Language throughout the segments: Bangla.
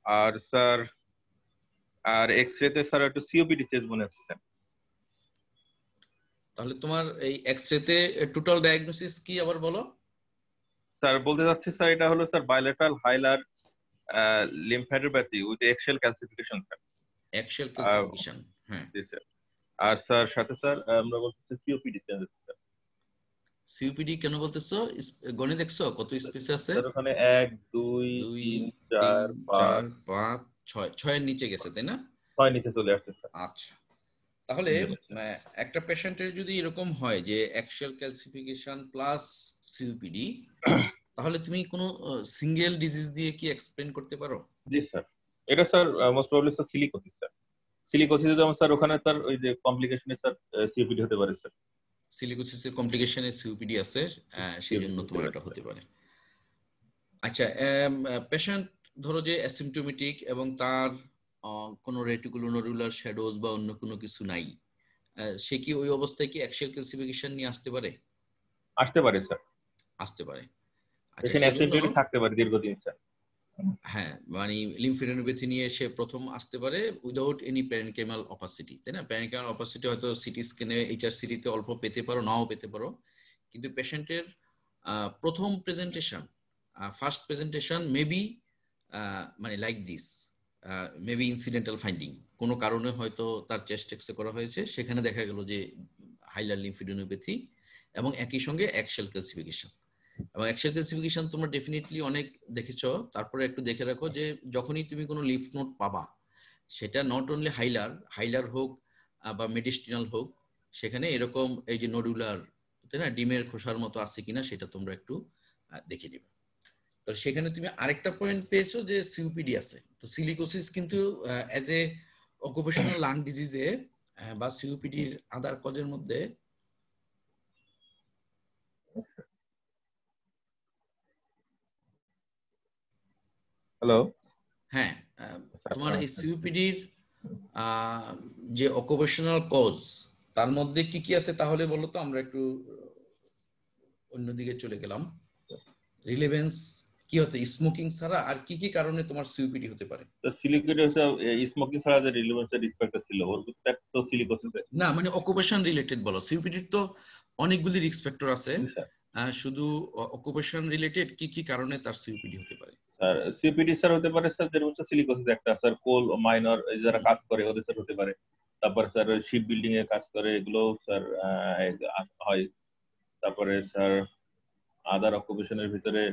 আর স্যার আর এক্স-রে তে স্যার একটু সিওপিডি চেস্ট মনে হচ্ছে স্যার। তাহলে তোমার এই এক্স-রে তে টোটাল ডায়াগনোসিস কি আবার বলো? স্যার বলতে চাচ্ছি স্যার এটা হলো sir bilateral hilar lymphadenopathy with axial calcification sir. Axial calcification, হ্যাঁ। জি স্যার। আর স্যার সাথে স্যার আমরা বলতেছি সিওপিডি চেঞ্জ স্যার। সিওপিডি কেন বলতেছো? গণে দেখছো কত স্পেস আছে? স্যার ওখানে 1 2 2 3 3 4 5 4 5 6, 6 এর নিচে গেছে তাই না? 6 নিচে চলে আসছে স্যার। আচ্ছা, তাহলে একটা পেশেন্টের যদি এরকম হয় যে অ্যাক্সিয়াল ক্যালসিফিকেশন প্লাস সিওপিডি, তাহলে তুমি কোনো সিঙ্গেল ডিজিজ দিয়ে কি এক্সপ্লেইন করতে পারো? জি স্যার। এটা sir most probably sir silicosis sir. সিলিকোসিসে যেমন স্যার ওখানে স্যার ওই যে কমপ্লিকেশনে স্যার সিওপিডি হতে পারে স্যার। সিলিকোসিসের কমপ্লিকেশনে সিওপিডি আছে, সেই জন্য তোমার এটা হতে পারে। আচ্ছা, পেশেন্ট ধরো যে অ্যাসিম্পটোমেটিক এবং তার কোনো রেটিকুলোনোডুলার শ্যাডোজ বা অন্য কোনো কিছু নাই, সে কি ওই অবস্থায় কি অ্যাক্সিয়াল ক্যালসিফিকেশন নিয়ে আসতে পারে? আসতে পারে স্যার। আসতে পারে। আচ্ছা, পেশেন্ট সেজন্য অ্যাসিম্পটোমেটিক থাকতে পারে দীর্ঘদিন স্যার। হ্যাঁ, মানে লিম্ফোডেনোপ্যাথি নিয়ে সে প্রথম আসতে পারে উইদাউট এনি প্যারেনকাইমাল অপাসিটি, তাই না? প্যারেনকাইমাল অপাসিটি হয়তো সিটি স্ক্যানে এইচআরসিটি তে অল্প পেতে পারো, নাও পেতে পারো, কিন্তু পেশেন্টের প্রথম প্রেজেন্টেশন, ফার্স্ট প্রেজেন্টেশন মেবি মানে like this, maybe incidental finding, কোনো কারণে হয়তো তার চেস্ট এক্সরে করা হয়েছে, সেখানে দেখা গেল যে হাইলার লিম্ফোডেনোপ্যাথি এবং একই সঙ্গে অ্যাক্সিয়াল ক্যালসিফিকেশন। এবং অ্যাক্সিয়াল ক্যালসিফিকেশন তোমরা ডেফিনেটলি অনেক দেখেছো। তারপরে একটু দেখে রাখো যে যখনই তুমি কোনো লিফ নোট পাবা, সেটা নট অনলি হাইলার হোক বা মেডিস্টিনাল হোক, সেখানে এরকম এই যে নডুলার, তাই না, ডিমের খোসার মতো আছে কিনা সেটা তোমরা একটু দেখে নিবে। তো সেখানে তুমি আরেকটা পয়েন্ট পেয়েছো যে সিওপিডি আছে। তো সিলিকোসিস কিন্তু অ্যাজ এ অকুপেশনাল লাং ডিজিজে বা সিওপিডির আদার কজের মধ্যে হ্যালো। হ্যাঁ, তোমার এই সিওপিডির যে অকুপেশনাল কজ, তার মধ্যে কি কি আছে তাহলে বলো তো, আমরা একটু অন্যদিকে চলে গেলাম। রিলেভেন্স কি হতে, স্মোকিং ছাড়া আর কি কি কারণে তোমার সিওপিডি হতে পারে? তো সিলিকোসিস হচ্ছে স্মোকিং ছাড়া যে রিলেভেন্সের রিস্ক ছিল ওর তো সিলিকোসিস না, মানে অকুপেশন রিলেটেড বলো। সিওপিডির তো অনেকগুলি রিস্ক ফ্যাক্টর আছে, স্যার। শুধু অকুপেশন রিলেটেড কি কি কারণে তার সিওপিডি হতে পারে? স্যার সিপিডি স্যার হতে পারে স্যার, যেরকম হচ্ছে সিলিকোসিস একটা স্যার, কোল মাইনর যারা কাজ করে ওদের স্যার হতে পারে। তারপর স্যার শিপ বিল্ডিং এ কাজ করে এগুলো স্যার হয়। তারপরে স্যার আদার অকুপেশনের ভিতরে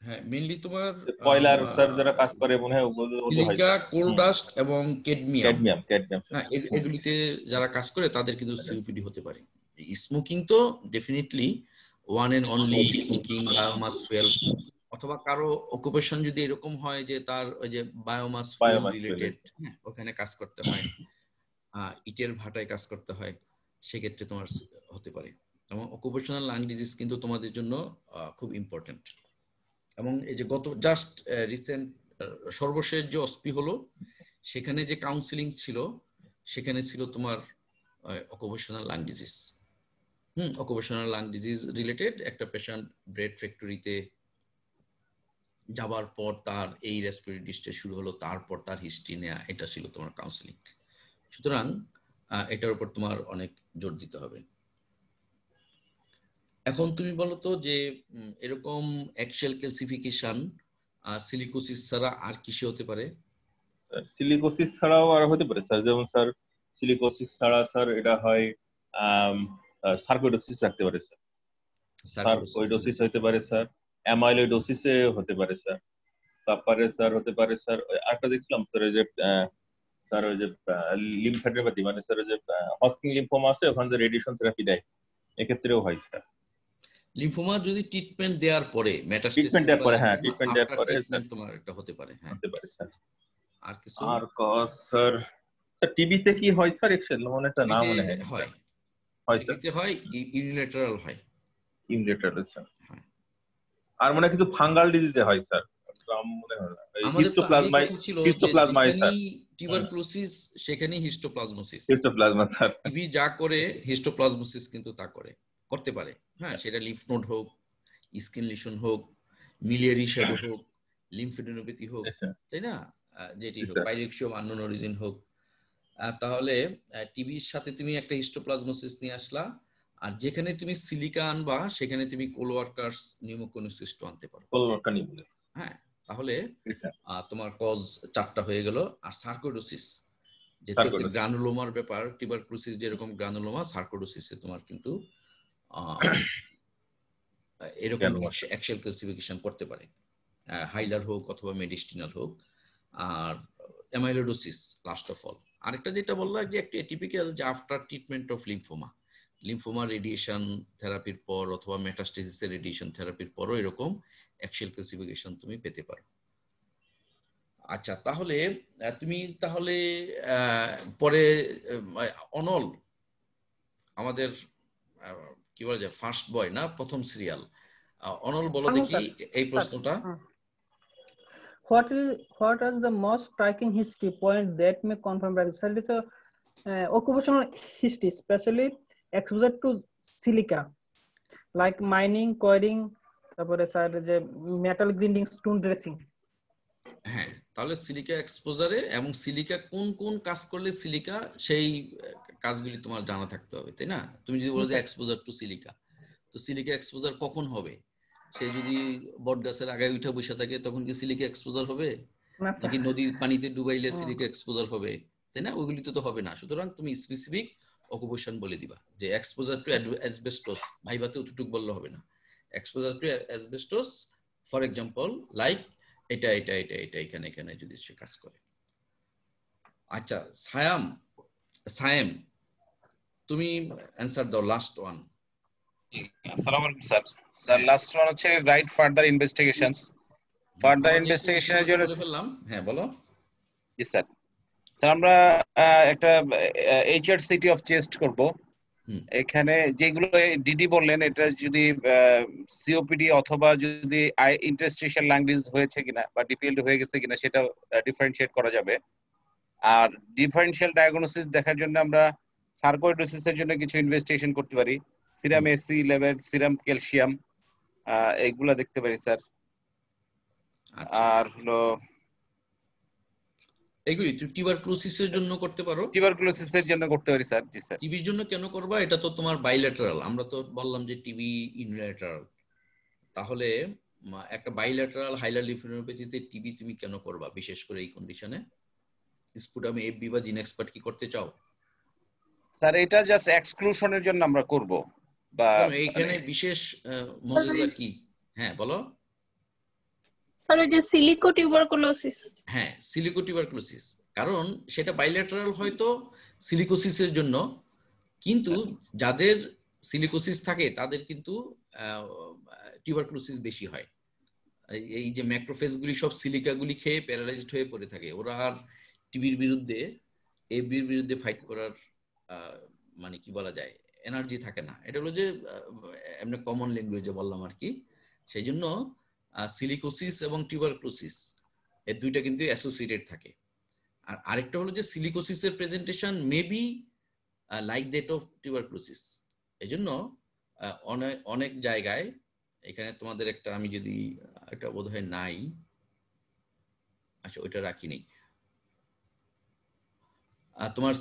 হ্যাঁ, মেইনলি তোমার কয়লার স্যার যারা কাজ করে মনে হয় ওদের হয় সিলিকা, স্যার। কোল ডাস্ট এবং ক্যাডমিয়াম, ক্যাডমিয়াম হ্যাঁ, এগুলিতে যারা কাজ করে তাদের কিন্তু সিওপিডি হতে পারে। স্মোকিং তো definitely one and only, smoking, biomass fuel, অথবা কারো অকুপেশন যদি এরকম হয় যে তার ওই যে বায়োমাস ফুয়েল রিলেটেড, ওখানে কাজ করতে হয়, ইটের ভাটায় কাজ করতে হয়, সেক্ষেত্রে তোমার হতে পারে। এবং অকুপেশনাল লাং ডিজিজ কিন্তু তোমাদের জন্য খুব ইম্পর্টেন্ট। এবং এই যে গত জাস্ট রিসেন্ট সর্বশেষ যে অসপি হলো, সেখানে যে কাউন্সিলিং ছিল, সেখানে ছিল তোমার occupational lung disease. Occupational lung disease related একটা পেশেন্ট ব্রেড ফ্যাক্টরিতে যাবার পর তার এই রেসপিরেটরি ডিস্ট্রেস শুরু হলো, তারপর তার হিস্ট্রি নেওয়া, এটা ছিল তোমার কাউন্সিলিং। সুতরাং এটার উপর তোমার অনেক জোর দিতে হবে। এখন তুমি বলো তো যে এরকম অ্যাক্সিয়াল ক্যালসিফিকেশন সিলিকোসিস ছাড়া আর কিসে হতে পারে? সিলিকোসিস ছাড়াও আর হতে পারে স্যার, যেমন স্যার সিলিকোসিস ছাড়া স্যার এটা হয় সার্কোইডোসিস রাখতে পারে স্যার। সার্কোইডোসিস হতে পারে স্যার, অ্যামাইলোইডোসিসে হতে পারে স্যার। তারপরে স্যার হতে পারে স্যার আরেকটা দেখছিলাম স্যার যে স্যার ওই যে লিম্ফ্যাডোপ্যাথি, মানে স্যার ওই যে হস্কিং লিম্ফোমা আছে ওখানে যে রেডিয়েশন থেরাপি দেয়, এক্ষেত্রেও হয় স্যার। লিম্ফোমা যদি ট্রিটমেন্ট দেওয়ার পরে, মেটাস্টেসিস ট্রিটমেন্ট দেওয়ার বা পরে, হ্যাঁ লিম্ফোমা ট্রিটমেন্ট দেওয়ার আফটার পরে স্যার ট্রিটমেন্ট তোমার এটা হতে পারে, হ্যাঁ। হতে পারে স্যার। আর কিছু? আর স্যার টিবিতে কি হয় স্যার? এক্সেল মনে একটা নাম মনে হয় হয়, হয় স্যার। টিবিতে হয়, ইউনিল্যাটারাল হয়। Unilateral sir. আর মনে হয় কিছু ফাঙ্গাল ডিজিজে হয় স্যার, নাম মনে হয় না। আমাদের তো আগে কথা ছিল যে যেখানেই স্যার। টিউবারকুলোসিস সেখানেই হিস্টোপ্লাজমোসিস। Histoplasma sir. টিবি যা করে হিস্টোপ্লাজমোসিস কিন্তু তা করতে পারে, হ্যাঁ, সেটা লিম্ফ নোড হোক, স্কিন লিশন হোক, মিলিয়ারি শ্যাডো হোক, লিম্ফেডিনোপ্যাথি হোক, তাই না, যেটি হোক, পাইরেক্সিয়াম আননোন অরিজিন হোক, তাহলে টিবির সাথে তুমি একটা হিস্টোপ্লাজমোসিস নিয়ে আসলা, আর যেখানে তুমি সিলিকা আনবা সেখানে তুমি কোলোয়ার্কাস নিউমোকনিসিস আনতে পারো। হ্যাঁ, তাহলে তোমার কজ 4টা হয়ে গেল। আর সার্কোডোসিস, যেহেতু গ্রানুলোমার ব্যাপার, টিউবারকুলোসিস যেরকম গ্রানুলোমা, সার্কোডোসিসে তোমার কিন্তু এরকম অ্যাক্সিয়াল ক্লাসিফিকেশন করতে পারে, হাইলার হোক অথবা মেডিস্টিনাল হোক। আর অ্যামাইলোডোসিস লাস্ট অফ অল। আরেকটা যেটা বললাম যে একটা টিপিক্যাল, যে after treatment of lymphoma radiation থেরাপির পর অথবা মেটাস্টেসিসের রেডিয়েশন থেরাপির পরও এরকম অ্যাক্সিয়াল ক্লাসিফিকেশন তুমি পেতে পারো। আচ্ছা, তাহলে তুমি তাহলে পরে অনল আমাদের কি বলা যায়, ফার্স্ট বয় না, প্রথম সিরিয়াল, অনল বলো দেখি এই প্রশ্নটা। What is the most striking history point that may confirm that result is a occupational history, especially exposure to silica, like mining, coiling, তারপরে স্যার যে মেটাল গ্রিন্ডিং, স্টোন ড্রেসিং। হ্যাঁ, তাহলে সিলিকা এক্সপোজারে এবং সিলিকা কোন কোন কাজ করলে সিলিকা, সেই কাজগুলি তোমার জানা থাকতে হবে, তাই না? তুমি যদি বলো যে এক্সপোজার টু সিলিকা, তো সিলিকা এক্সপোজার কখন হবে? সে যদি বট গাছের আগায় উঠে বসে থাকে তখন কি সিলিকা এক্সপোজার হবে? নাকি নদীর পানিতে ডুবাইলে সিলিকা এক্সপোজার হবে, তাই না? ওইগুলি তো হবে না। সুতরাং তুমি স্পেসিফিক অকুপেশন বলে দিবা যে এক্সপোজার টু অ্যাসবেস্টস, ভাইবাতে অতটুক বললে হবে না। Exposure two asbestos, for example like এটা এটা এটা এটা এখানে এখানে যদি সে কাজ করে। আচ্ছা, সায়েম তুমি অ্যানসার দাও, লাস্ট ওয়ান। আসসালামু আলাইকুম স্যার। স্যার লাস্ট ওয়ান হচ্ছে রাইট ফার্দার ইনভেস্টিগেশনস। ফার্দার ইনভেস্টিগেশনের জন্য বললাম, হ্যাঁ বলো। জি স্যার। স্যার আমরা একটা এইচআরসিটি অফ চেস্ট করব। এখানে যেগুলো ডিডি বললেন, এটা যদি সিওপিডি অথবা যদি ইন্টারস্টিশিয়াল লাং ডিজিজ হয়েছে কিনা বা ডিপিএলডি হয়ে গেছে কিনা সেটা ডিফারেন্সিয়েট করা যাবে। আর ডিফারেন্সিয়াল ডায়াগনোসিস দেখার জন্য আমরা সার্কোইডোসিসের জন্য কিছু ইনভেস্টিগেশন করতে পারি, serum AC level, serum calcium, এইগুলা দেখতে পারি স্যার। আর হলো এগুলি টিউবারকুলোসিসের জন্য করতে পারো। টিউবারকুলোসিসের জন্য করতে পারি স্যার। জি স্যার। টিবির জন্য কেন করবা? এটা তো তোমার বাইল্যাটারাল, আমরা তো বললাম যে টিবি ইউনিল্যাটারাল। তাহলে একটা বাইল্যাটারাল হাইলার লিম্ফোডেনোপ্যাথিতে টিবি তুমি কেন করবা, বিশেষ করে এই কন্ডিশনে? স্পুটাম এফবি বা জিন এক্সপার্ট কি করতে চাও? স্যার এটা জাস্ট এক্সক্লুশনের জন্য আমরা করব, বা এইখানে বিশেষ মজুদা কি? হ্যাঁ বলো স্যার। ওই যে সিলিকো টিউবারকুলোসিস। হ্যাঁ, সিলিকো টিউবারকুলোসিস, কারণ সেটা বাইল্যাটারাল হয়তো সিলিকোসিসের জন্য, কিন্তু যাদের সিলিকোসিস থাকে তাদের কিন্তু টিউবারকুলোসিস বেশি হয়। এই যে ম্যাক্রোফেজগুলি সব সিলিকাগুলি খেয়ে প্যারালাইজড হয়ে পড়ে থাকে, ওরা আর টিবির বিরুদ্ধে, এবির বিরুদ্ধে ফাইট করার মানে কি বলা যায়, এনার্জি থাকে না। এটা হলো যে এমনি কমন ল্যাঙ্গুয়েজে বললাম আর কি। সেই জন্য সিলিকোসিস এবং টিউবারকুলোসিস এই দুইটা কিন্তু অ্যাসোসিয়েটেড থাকে। আর আরেকটা হলো যে সিলিকোসিসের presentation maybe like that of tuberculosis. এজন্য অনেক জায়গায়, এখানে তোমাদের একটা, আমি যদি এটা বোধহয় নাই, আচ্ছা ওইটা রাখিনি, তোমার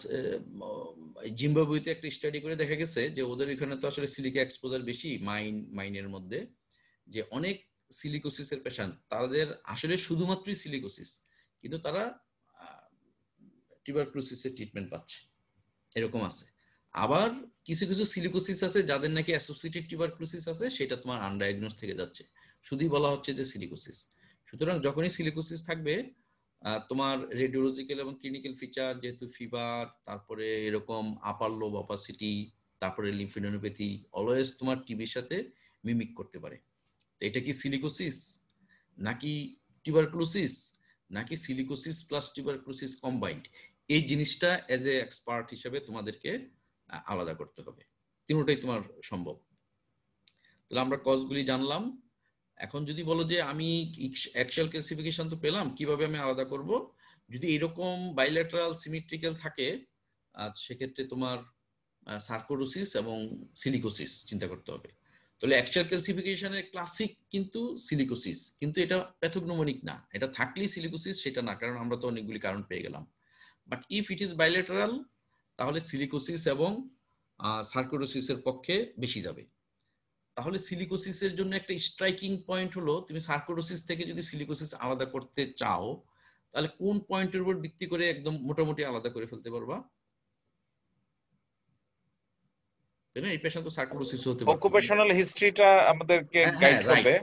জিম্বাবুয়েতে একটা স্টাডি করে দেখা গেছে যে ওদের এখানে তো আসলে সিলিকা এক্সপোজার বেশি, মাইনের মধ্যে, যে অনেক সিলিকোসিসের পেশেন্ট, তাদের আসলে শুধুমাত্রই সিলিকোসিস, কিন্তু তারা টিউবারকুলোসিসের ট্রিটমেন্ট পাচ্ছে, এরকম আছে। আবার কিছু কিছু সিলিকোসিস আছে যাদের নাকি অ্যাসোসিয়েটেড টিউবারকুলোসিস আছে, সেটা তোমার আনডায়াগনোজ থেকে যাচ্ছে, শুধুই বলা হচ্ছে যে সিলিকোসিস। সুতরাং যখনই সিলিকোসিস থাকবে, তোমার রেডিওলজিক্যাল এবং ক্লিনিক্যাল ফিচার, যেহেতু ফিভার, তারপরে এরকম আপার লোব অপাসিটি, তারপরে লিম্ফোডেনোপ্যাথি, অলওয়েজ তোমার টিবির সাথে মিমিক করতে পারে। তো এটা কি সিলিকোসিস নাকি টিউবারকুলোসিস নাকি সিলিকোসিস প্লাস টিউবারকুলোসিস কম্বাইন্ড, এই জিনিসটা এজ এ এক্সপার্ট হিসেবে তোমাদেরকে আলাদা করতে হবে। তিনটাই তোমার সম্ভব। তাহলে আমরা কজগুলি জানলাম। এখন যদি বলো যে আমি অ্যাকচুয়াল ক্লাসিফিকেশন তো পেলাম, কিভাবে আমি আলাদা করব? যদি এরকম বাইল্যাটারাল সিমেট্রিক্যাল থাকে, সেক্ষেত্রে তোমার সার্কোডোসিস এবং সিলিকোসিস চিন্তা করতে হবে। তাহলে অ্যাকচুয়াল ক্যালসিফিকেশনের ক্লাসিক কিন্তু সিলিকোসিস, কিন্তু এটা প্যাথোগনোমোনিক না। এটা থাকলেই সিলিকোসিস সেটা না, কারণ আমরা তো অনেকগুলি কারণ পেয়ে গেলাম। But if it is bilateral তাহলে সিলিকোসিস এবং সার্কোডোসিসের পক্ষে বেশি যাবে। তাহলে সিলিকোসিসের জন্য একটা স্ট্রাইকিং পয়েন্ট হলো, তুমি সার্কোডোসিস থেকে যদি সিলিকোসিস আলাদা করতে চাও তাহলে কোন পয়েন্টের উপর ভিত্তি করে একদম মোটামুটি আলাদা করে ফেলতে পারবা? তাই না? এই পেশেন্ট তো সার্কোডোসিস হতে পারে। অকুপেশনাল হিস্ট্রিটা আমাদেরকে গাইড করবে।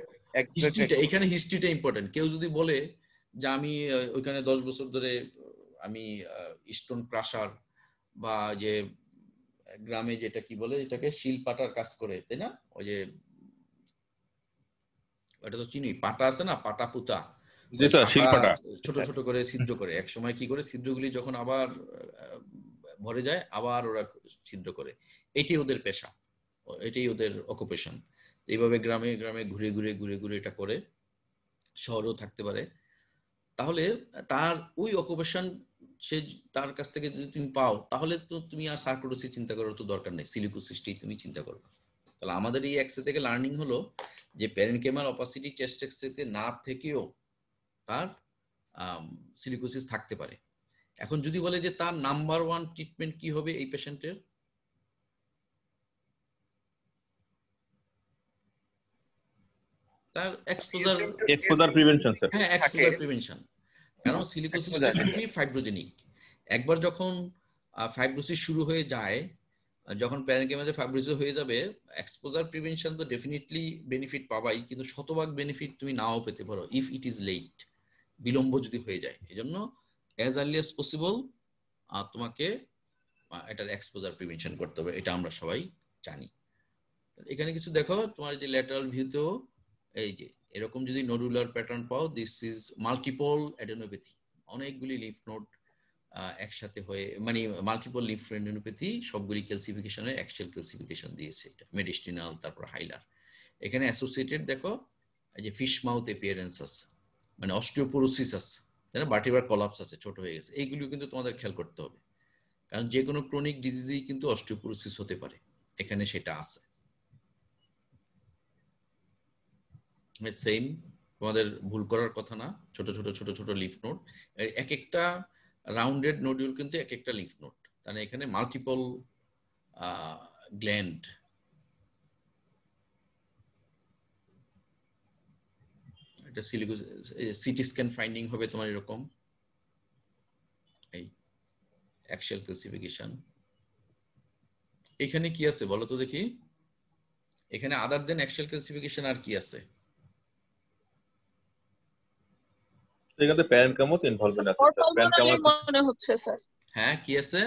হিস্ট্রিটা, এখানে হিস্ট্রিটা ইম্পর্টেন্ট। কেউ যদি বলে যে আমি ওইখানে 10 বছর ধরে আমি স্টোন ক্রাশার বা যে গ্রামে যেটা কি বলে এটাকে শিল পাটার কাজ করে, তাই না? ওই যে এটা তো চিনি, পাটা আছে না, পাটা পুতা, ছোট ছোট করে ছিদ্র করে, এক সময় কি করে ছিদ্রগুলি যখন আবার ভরে যায় আবার ওরা ছিদ্র করে, এটাই ওদের পেশা, এটাই ওদের অকুপেশন। এইভাবে গ্রামে গ্রামে ঘুরে ঘুরে ঘুরে ঘুরে এটা করে, শহরেও থাকতে পারে। তাহলে তার ওই অকুপেশন সে তার কাছ থেকে যদি তুমি পাও তাহলে তো তুমি আর সার্কোডোসিস চিন্তা করার তো দরকার নেই, সিলিকোসিসটাই তুমি চিন্তা করো। তাহলে আমাদের এই এক্সরে থেকে লার্নিং হলো যে প্যারেনকেমাল অপাসিটি চেস্ট এক্সরেতে না থেকেও তার সিলিকোসিস থাকতে পারে। এখন যদি বলে যে তার নাম্বার 1 ট্রিটমেন্ট কি হবে এই পেশেন্টের, তার এক্সপোজার প্রিভেনশন স্যার। হ্যাঁ, এক্সপোজার প্রিভেনশন, কারণ সিলিকোসিসটা খুবই ফাইব্রোজেনিক। একবার যখন ফাইব্রোসিস শুরু হয়ে যায়, যখন প্যারেনকেমাতে ফাইব্রোসিস হয়ে যাবে, এক্সপোজার প্রিভেনশন তো ডেফিনেটলি বেনিফিট পাবাই, কিন্তু শতভাগ বেনিফিট তুমি নাও পেতে পারো ইফ ইট ইজ লেট, বিলম্ব যদি হয়ে যায়। এজন্য অ্যাজ আর্লি অ্যাজ পসিবল তোমাকে এটার এক্সপোজার প্রিভেনশন করতে হবে, এটা আমরা সবাই জানি। এখানে কিছু দেখো, তোমার যে ল্যাটারাল ভিউতেও এই যে এরকম যদি নোডুলার প্যাটার্ন পাও, দিস ইজ মাল্টিপল অ্যাডেনোপ্যাথি, অনেকগুলি লিম্ফ নোড একসাথে হয়ে, মানে মাল্টিপল লিম্ফ অ্যাডেনোপ্যাথি, সবগুলি ক্যালসিফিকেশনে অ্যাক্সিয়াল ক্যালসিফিকেশন দিয়েছে, এটা মেডিস্টিনাল, তারপর হাইলার। এখানে অ্যাসোসিয়েটেড দেখো এই যে ফিশ মাউথ অ্যাপিয়ারেন্স আছে, মানে অস্টিওপোরোসিস আছে, তাই না, ভার্টিব্রাল কলাপস আছে, ছোট হয়ে গেছে, এইগুলিও কিন্তু তোমাদের খেয়াল করতে হবে, কারণ যে কোনো ক্রনিক ডিজিজেই কিন্তু অস্টিওপোরোসিস হতে পারে, এখানে সেটা আছে। সেম, তোমাদের ভুল করার কথা না, ছোট ছোট ছোট ছোট লিফ নোড, এক একটা রাউন্ডেড নোডিউল কিন্তু এক একটা লিফ নোড, তাহলে এখানে মাল্টিপল গ্ল্যান্ড। এটা সিটি স্ক্যান ফাইন্ডিং হবে তোমার এরকম, এই অ্যাক্সিয়াল ক্যালসিফিকেশন। এখানে কি আছে বলো তো দেখি, এখানে আদার দেন অ্যাক্সিয়াল ক্যালসিফিকেশন আর কি আছে? এখানে প্যারেনকামাস ইনভলভমেন্ট আছে স্যার, প্যারেনকামাস মনে হচ্ছে স্যার। হ্যাঁ, কি আছে?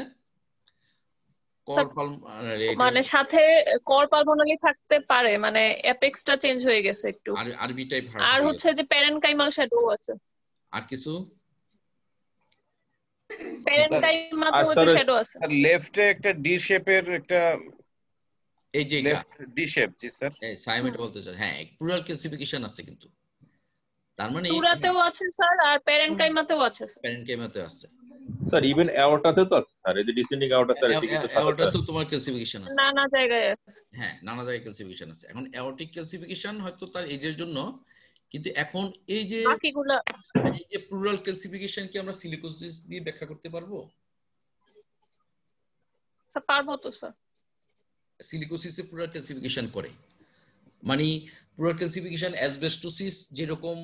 মানে সাথে কর পালমোনালি থাকতে পারে, মানে অ্যাপেক্সটা চেঞ্জ হয়ে গেছে একটু, আরবি টাইপ, আর হচ্ছে যে প্যারেনকাইমাল শ্যাডো আছে। আর কিছু প্যারেনকাইমাতে ওই শ্যাডো আছে। আর লেফটে একটা ডি শেপের একটা, এই যে লেফট ডি শেপ। জি স্যার, এই সাইমেট বলতে চাই, হ্যাঁ প্লুরাল ক্যালসিফিকেশন আছে, কিন্তু তার মানে প্লুরাতেও আছে স্যার, আর প্যারেনকাইমাতেও আছে স্যার। প্যারেনকাইমাতে আছে স্যার, ইভেন অ্যাওর্টাতে তো আছে স্যার, এই যে ডিসেন্ডিং অ্যাওর্টা স্যার, এদিকে তো অ্যাওর্টাতেও তোমার ক্যালসিফিকেশন আছে, নানা জায়গায় আছে। হ্যাঁ, নানা জায়গায় ক্যালসিফিকেশন আছে। এখন অ্যাওর্টিক ক্যালসিফিকেশন হয়তো তার এজের জন্য, কিন্তু এখন এই যে বাকিগুলা, এই যে প্লুরাল ক্যালসিফিকেশন কি আমরা সিলিকোসিস দিয়ে ব্যাখ্যা করতে পারবো? স্যার পারবো তো স্যার। সিলিকোসিসে প্লুরাল ক্যালসিফিকেশন করে, মানে প্লুরাল ক্যালসিফিকেশন অ্যাসবেস্টোসিস যেরকম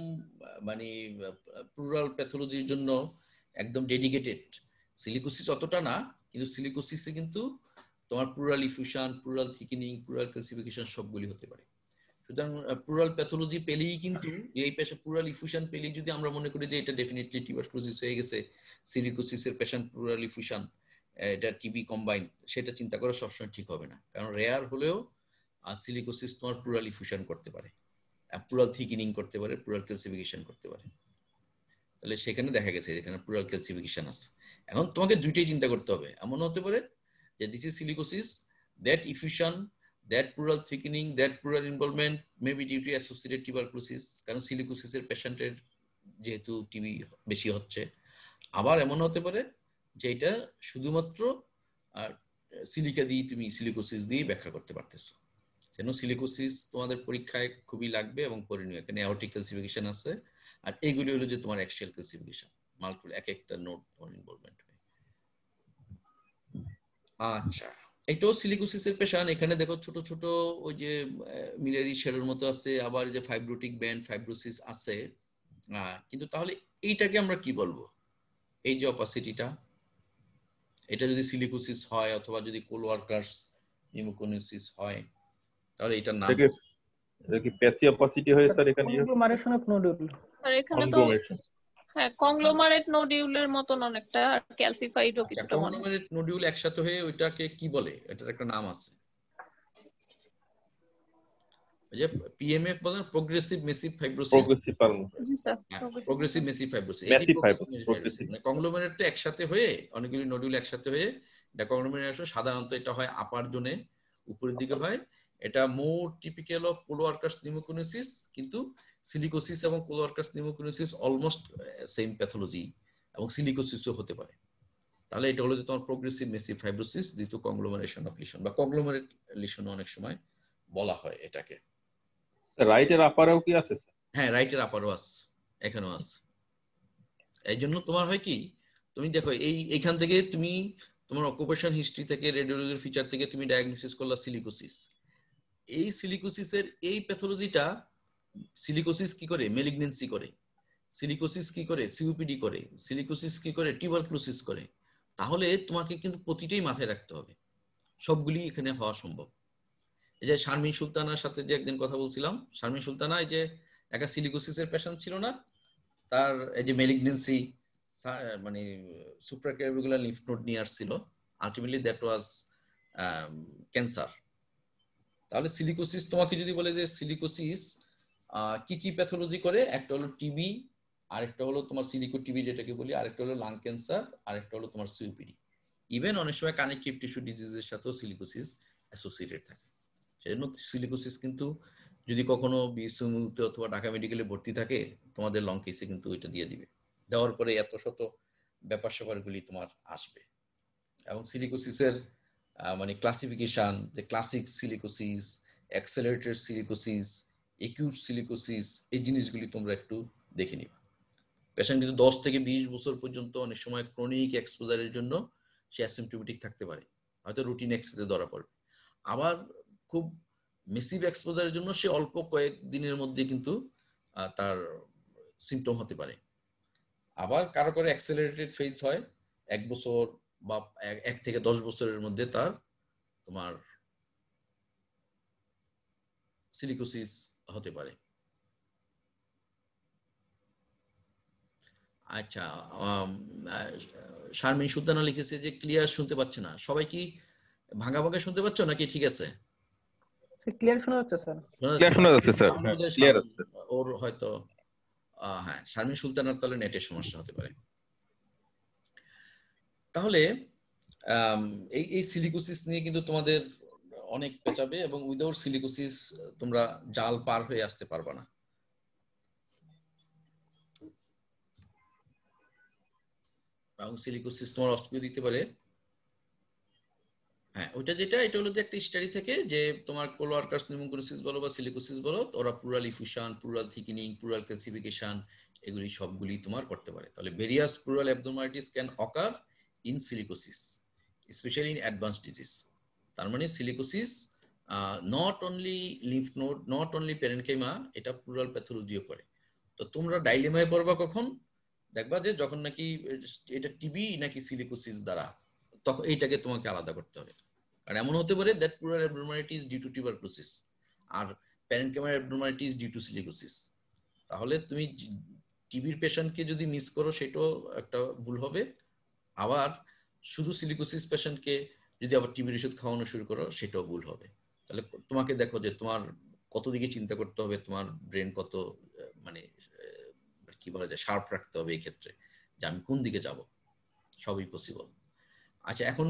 মানে প্লুরাল প্যাথোলজির জন্য একদম ডেডিকেটেড, সিলিকোসিস অতটা না, কিন্তু সিলিকোসিসে কিন্তু তোমার plural effusion, pleural thickening, pleural calcification সবগুলি হতে পারে। সুতরাং প্লুরাল প্যাথোলজি পেলেই কিন্তু এই পেশা, প্লুরাল ইফিউশন পেলেই যদি আমরা মনে করি যে এটা ডেফিনেটলি টিউবারকুলোসিস হয়ে গেছে, সিলিকোসিসের পেশেন্ট প্লুরাল ইফিউশন, এটা টিবি কম্বাইন, সেটা চিন্তা করা সবসময় ঠিক হবে না, কারণ রেয়ার হলেও সিলিকোসিস তোমার প্লুরাল ইফিউশন করতে পারে, প্লুরাল থিকেনিং করতে পারে, প্লুরাল ক্যালসিফিকেশন করতে পারে। তাহলে সেখানে দেখা গেছে এখানে প্লুরাল ক্যালসিফিকেশন আছে। এখন তোমাকে দুইটাই চিন্তা করতে হবে, এমন হতে পারে যে this is silicosis, that effusion, that pleural thickening, that pleural involvement may be due to associated tuberculosis, কারণ সিলিকোসিসের পেশেন্টের যেহেতু টিবি বেশি হচ্ছে। আবার এমন হতে পারে যে এটা শুধুমাত্র সিলিকা দিয়ে তুমি সিলিকোসিস দিয়ে ব্যাখ্যা করতে পারতেছো। যেন সিলিকোসিস তোমাদের পরীক্ষায় খুবই লাগবে এবং করণীয়। এখানে অ্যাওর্টিক ক্যালসিফিকেশন আছে, আর এগুলি হলো যে তোমার অ্যাক্সিয়াল ক্যালসিফিকেশন, মাল্টিপল এক একটা নোড তোমার ইনভলভমেন্ট হয়। আচ্ছা, এটাও সিলিকোসিসের পেশান। এখানে দেখো ছোট ছোট ওই যে মিলারি শেডের মতো আছে, আবার যে ফাইব্রোটিক ব্যান্ড ফাইব্রোসিস আছে। কিন্তু তাহলে এইটাকে আমরা কি বলবো? এই যে অপাসিটিটা, এটা যদি সিলিকোসিস হয় অথবা যদি কোলওয়ার্কার্স নিউমোকনিসিস হয়, তাহলে এটার নাম এটা কি প্যাসি অপাসিটি হয় স্যার? এখানে কংগ্লোমারেশন অফ নোডুল। আর এখানে তো হ্যাঁ কংগ্লোমারেট নোডিউলের মতন অনেকটা, ক্যালসিফাইডও কিছুটা মনে হয়। কংগ্লোমারেট নোডিউল একসাথে হয়ে ওইটাকে কি বলে? এটার একটা নাম আছে, ওই যে পিএমএফ বলেন, প্রোগ্রেসিভ মেসিভ ফাইব্রোসিস। জি স্যার, প্রোগ্রেসিভ মেসিভ ফাইব্রোসিস। মানে কংগ্লোমারেট তো একসাথে হয়ে অনেকগুলি নোডিউল একসাথে হয়ে এটা কংগ্লোমারেট। সাধারণত এটা হয় আপার জোনে, উপরের দিকে হয়। এটা মোর টিপিক্যাল অফ কোলোয়ার্কাস নিউমোকনিসিস, কিন্তু সিলিকোসিস এবং coal worker's pneumoconiosis almost same pathology, এবং সিলিকোসিসও হতে পারে। তাহলে এটা হলো যে তোমার progressive massive fibrosis due to conglomeration of lesion, বা কংগ্লোমারেট লিশন অনেক সময় বলা হয় এটাকে। রাইটের আপারেও কি আছে? হ্যাঁ, রাইটের আপারও আছে, এখানেও আছে। এই জন্য তোমার হয় কি, তুমি দেখো এইখান থেকে তুমি তোমার অকুপেশন হিস্ট্রি থেকে, রেডিওলজির ফিচার থেকে তুমি ডায়াগনোসিস করলা সিলিকোসিস। এই সিলিকোসিসের এই প্যাথোলজিটা, সিলিকোসিস কি করে? মেলিগনেন্সি করে। সিলিকোসিস কি করে? সিওপিডি করে। সিলিকোসিস কি করে? টিউবারকুলোসিস করে। তাহলে তোমাকে কিন্তু প্রতিটাই মাথায় রাখতে হবে, সবগুলি এখানে হওয়া সম্ভব। এই যে শারমিন সুলতানার সাথে যে একদিন কথা বলছিলাম, শারমিন সুলতানা এই যে একটা সিলিকোসিসের পেশেন্ট ছিল না, তার এই যে মেলিগনেন্সি মানে সুপ্রাক্যাভিকুলার লিম্ফ নোড নিয়ে আসছিল, আলটিমেটলি দ্যাট ওয়াজ ক্যান্সার। তাহলে সিলিকোসিস তোমাকে যদি বলে যে সিলিকোসিস কি কি প্যাথোলজি করে, একটা হলো টিবি, আরেকটা হলো তোমার সিলিকো টিবি যেটাকে বলি, আরেকটা হলো লাং ক্যান্সার, আরেকটা হলো তোমার সিওপিডি। ইভেন অনেক সময় কানেকটিভ টিস্যু ডিজিজের সাথেও সিলিকোসিস অ্যাসোসিয়েটেড থাকে। সেজন্য সিলিকোসিস কিন্তু যদি কখনো বিএসইউতে অথবা ঢাকা মেডিকেলে ভর্তি থাকে, তোমাদের লং কেসে কিন্তু ওইটা দিয়ে দিবে। দেওয়ার পরে এত শত ব্যাপার স্যাপারগুলি তোমার আসবে। এবং সিলিকোসিসের মানে ক্লাসিফিকেশন, যে classic silicosis, accelerated silicosis, acute silicosis, এই জিনিসগুলি তোমরা একটু দেখে নিবা। পেশেন্ট কিন্তু 10 থেকে 20 বছর পর্যন্ত অনেক সময় ক্রনিক এক্সপোজারের জন্য সে অ্যাসিম্পটোমেটিক থাকতে পারে, হয়তো রুটিন এক্সরেতে ধরা পড়বে। আবার খুব মেসিভ এক্সপোজারের জন্য সে অল্প কয়েক দিনের মধ্যে কিন্তু তার সিমটম হতে পারে। আবার কারো করে অ্যাক্সেলারেটেড ফেজ হয় 1 বছর বা 1 থেকে 10 বছরের মধ্যে তার তোমার সিলিকোসিস হতে পারে। আচ্ছা, শারমিন সুলতানা লিখেছে যে ক্লিয়ার শুনতে পাচ্ছে না। সবাই কি ভাঙা ভাঙা শুনতে পাচ্ছ নাকি ঠিক আছে? ক্লিয়ার শোনা যাচ্ছে স্যার। ক্লিয়ার শোনা যাচ্ছে স্যার, হ্যাঁ ক্লিয়ার আছে। ওর হয়তো হ্যাঁ, শারমিন সুলতানার তাহলে নেটের সমস্যা হতে পারে। তাহলে এই সিলিকোসিস নিয়ে কিন্তু তোমাদের অনেক পেঁচাবে, এবং উইদাউট সিলিকোসিস তোমরা জাল পার হয়ে আসতে পারবা না। এবং সিলিকোসিস তোমার অস্পিও দিতে পারে। হ্যাঁ, ওইটা যেটা, এটা হলো যে একটা স্টাডি থেকে যে তোমার কোলোয়ার্কাস নিউমোকনিসিস বলো বা সিলিকোসিস বলো, ওরা pleural effusion, pleural thickening, pleural calcification, এগুলি সবগুলি তোমার করতে পারে। তাহলে various pleural abnormalities can occur in silicosis, specially in advanced disease. তার মানে silicosis not only lymph node, not only parenchyma, এটা প্লুরাল প্যাথোলজিও করে। তো তোমরা ডাইলেমায় পড়বা কখন? দেখবা যে যখন নাকি এটা টিবি নাকি সিলিকোসিস দ্বারা, তখন এইটাকে তোমাকে আলাদা করতে হবে। কারণ এমন হতে পারে that pleural abnormality is due to tuberculosis, আর parenchymal abnormality is due to silicosis. তাহলে তুমি টিবির পেশেন্টকে যদি মিস করো, সেটাও একটা ভুল হবে। আবার শুধু সিলিকোসিস পেশেন্টকে যদি আবার টিবির ওষুধ খাওয়ানো শুরু করো, সেটাও ভুল হবে। তাহলে তোমাকে দেখো যে তোমার কত দিকে চিন্তা করতে হবে, তোমার ব্রেন কত মানে কি বলা যায় শার্প রাখতে হবে এই ক্ষেত্রে, যে আমি কোন দিকে যাব। সবই পসিবল। আচ্ছা, এখন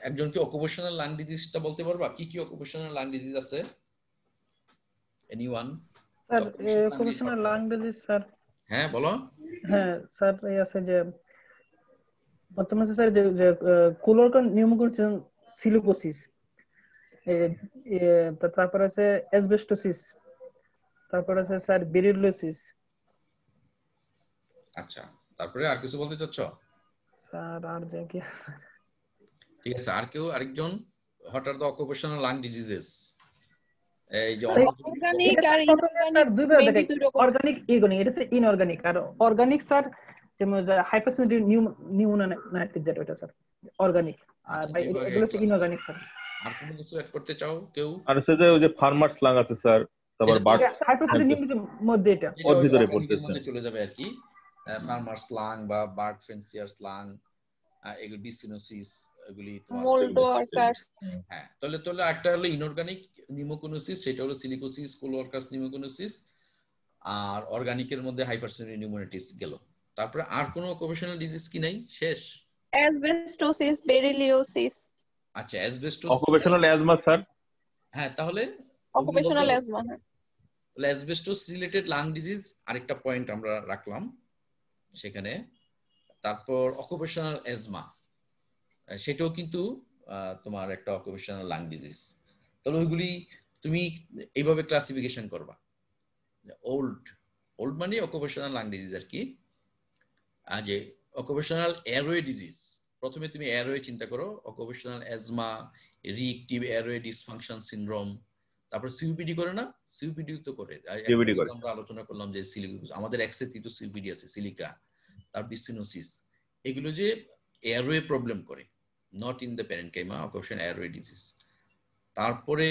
একজনকে অকুপেশনাল লাং ডিজিজটা বলতে পারবা? কি কি অকুপেশনাল লাং ডিজিজ আছে? Anyone? Sir occupational lung disease sir. হ্যাঁ বলো। হ্যাঁ স্যার, এই আছে যে বর্তমানে স্যার যে কোলোয়ার্কাস নিউমোকনিসিস সিলিকোসিস, তারপর আছে অ্যাসবেস্টোসিস, তারপর আছে স্যার বেরিলোসিস। আচ্ছা, তারপরে আর কিছু বলতে চাচ্ছ? স্যার আর যে কি, ঠিক আছে, আর কেউ আরেকজন? What are the occupational lung diseases? এই যে অর্গানিক আর স্যার দুই ভাবে মেইনলি দেখাই, দুই রকম। Organic inorganic. এটা হচ্ছে ইনঅর্গানিক, আর অর্গানিক স্যার যেমন হাইপারসেন্সিটিভ নিউমোনাইটিস, যেটা ওটা স্যার অর্গানিক। আর ভাই এগুলো হচ্ছে ইনঅর্গানিক স্যার। আর কোনো কিছু অ্যাড করতে চাও কেউ? আর হচ্ছে যে ওই যে ফার্মার স্লাং আছে স্যার, তারপর বার্ড হাইপারসেন্সিটিভ নিউমোনাইটিস মধ্যে এটা ওর ভিতরে অর্গানিকের পড়তেছে, মধ্যে চলে যাবে আর কি। ফার্মার স্লাং বা বার্ড ফেন্সিয়ার স্লাং, এগুলো বিসিনোসিস, এগুলি তোমার মোল্ড ওয়ার্কার্স। হ্যাঁ, তাহলে একটা হলো ইনঅর্গানিক নিউমোকোনোসিস, সেটা হলো সিলিকোসিস, কোলোয়ার্কাস নিউমোকোনোসিস। আর অর্গানিকের মধ্যে হাইপারসেন্সিটিভ নিউমোনাইটিস গেল। তারপরে আর কোনো অকুপেশনাল ডিজিজ কি নাই? শেষ? অ্যাসবেস্টোসিস, বেরিলিওসিস। আচ্ছা, অ্যাসবেস্টোসিস, অকুপেশনাল অ্যাজমা স্যার। হ্যাঁ, তাহলে অকুপেশনাল অ্যাজমা। তাহলে অ্যাসবেস্টোস রিলেটেড লাং ডিজিজ আরেকটা পয়েন্ট আমরা রাখলাম সেখানে। তারপর অকুপেশনাল অ্যাজমা, সেটাও কিন্তু তোমার একটা অকুপেশনাল লাং ডিজিজ। তাহলে ওইগুলি তুমি এইভাবে ক্লাসিফিকেশন করবা। ওল্ড মানে অকুপেশনাল লাং ডিজিজ আর কি। আর যে অকুপেশনাল এয়ারওয়ে ডিজিজ, প্রথমে তুমি এয়ারওয়ে চিন্তা করো, occupational asthma, reactive airway dysfunction syndrome. তারপর সিওপিডি করে না? সিওপিডি তো করে। আমরা আলোচনা করলাম যে আমাদের এক্সেতে তো সিওপিডি আছে, সিলিকা, তার বিসিনোসিস, এগুলো যে এয়ারওয়ে প্রবলেম করে, not in the parenchyma, occupational airway disease. তারপরে